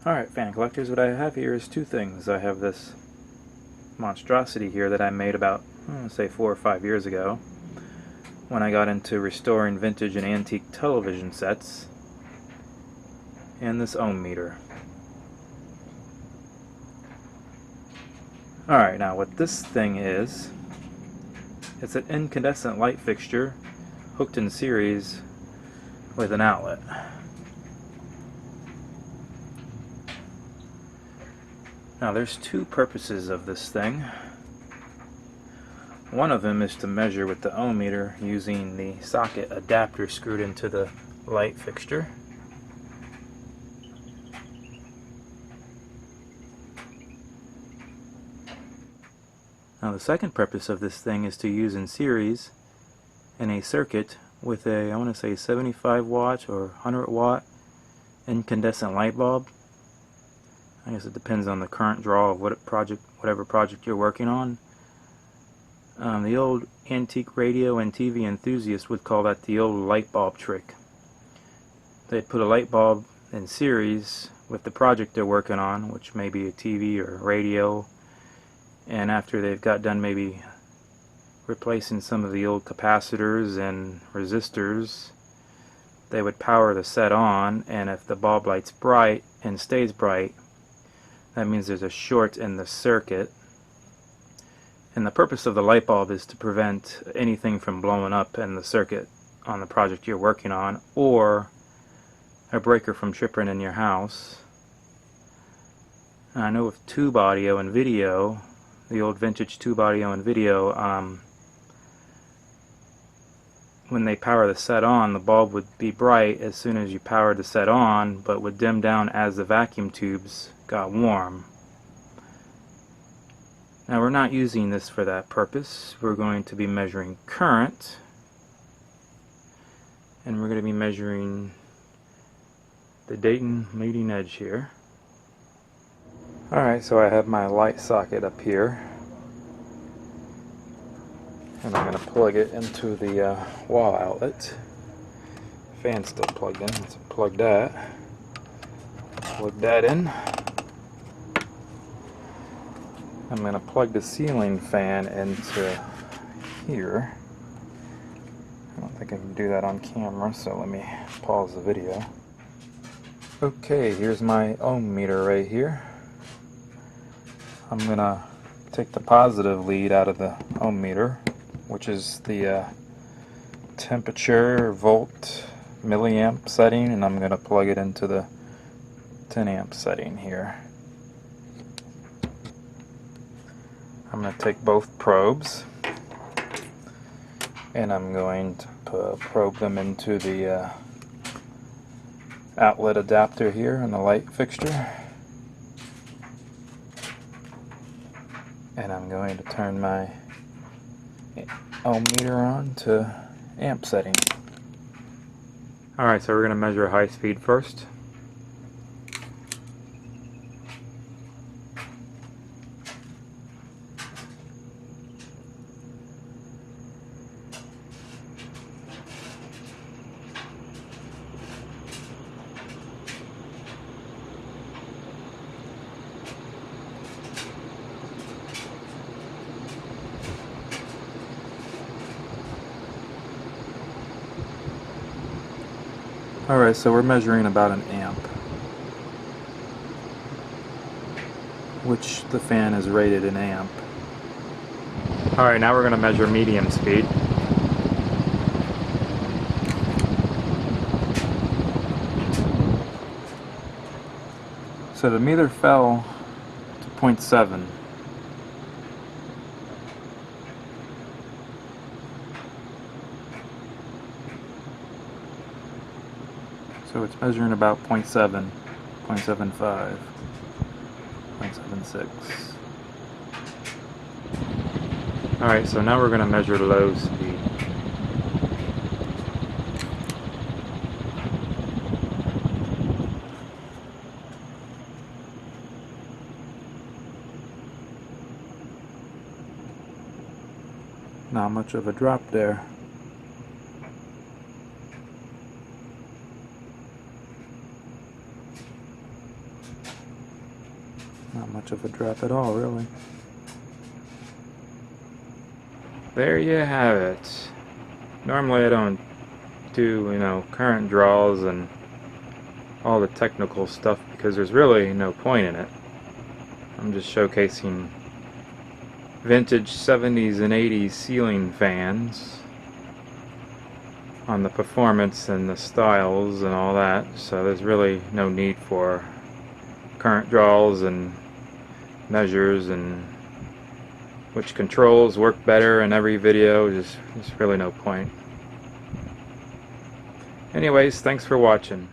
Alright, fan collectors, what I have here is two things. I have this monstrosity here that I made about, say, 4 or 5 years ago when I got into restoring vintage and antique television sets, and this ohm meter. Alright, now what this thing is, it's an incandescent light fixture hooked in series with an outlet. Now there's two purposes of this thing. One of them is to measure with the ohm meter using the socket adapter screwed into the light fixture. Now the second purpose of this thing is to use in series in a circuit with a, I want to say 75 watt or 100 watt incandescent light bulb. I guess it depends on the current draw of whatever project you're working on. The old antique radio and TV enthusiasts would call that the old light bulb trick. They'd put a light bulb in series with the project they're working on, which may be a TV or radio, and after they've got done maybe replacing some of the old capacitors and resistors, they would power the set on, and if the bulb light's bright and stays bright, that means there's a short in the circuit. And the purpose of the light bulb is to prevent anything from blowing up in the circuit on the project you're working on, or a breaker from tripping in your house. And I know with tube audio and video, the old vintage tube audio and video, when they power the set on, the bulb would be bright as soon as you powered the set on, but would dim down as the vacuum tubes got warm. Now we're not using this for that purpose. We're going to be measuring current, and we're going to be measuring the Dayton leading edge here. Alright, so I have my light socket up here, and I'm going to plug it into the wall outlet. Fan's still plugged in. Let's plug that. Plug that in. I'm going to plug the ceiling fan into here. I don't think I can do that on camera, so let me pause the video. Okay, here's my ohm meter right here. I'm going to take the positive lead out of the ohm meter, which is the temperature, volt, milliamp setting, and I'm going to plug it into the 10 amp setting here. I'm going to take both probes, and I'm going to probe them into the outlet adapter here in the light fixture. And I'm going to turn my ohm meter on to amp setting. Alright, so we're going to measure high speed first. Alright, so we're measuring about an amp, which the fan is rated in amp. Alright, now we're going to measure medium speed. So the meter fell to 0.7. So it's measuring about 0.7, 0.75, 0.76. Alright, so now we're going to measure low speed. Not much of a drop there. much of a drop at all, really. There you have it. Normally I don't do, current draws and all the technical stuff because there's really no point in it. I'm just showcasing vintage 70s and 80s ceiling fans on the performance and the styles and all that, so there's really no need for current draws and measures and which controls work better in every video. There's really no point. Anyways, thanks for watching.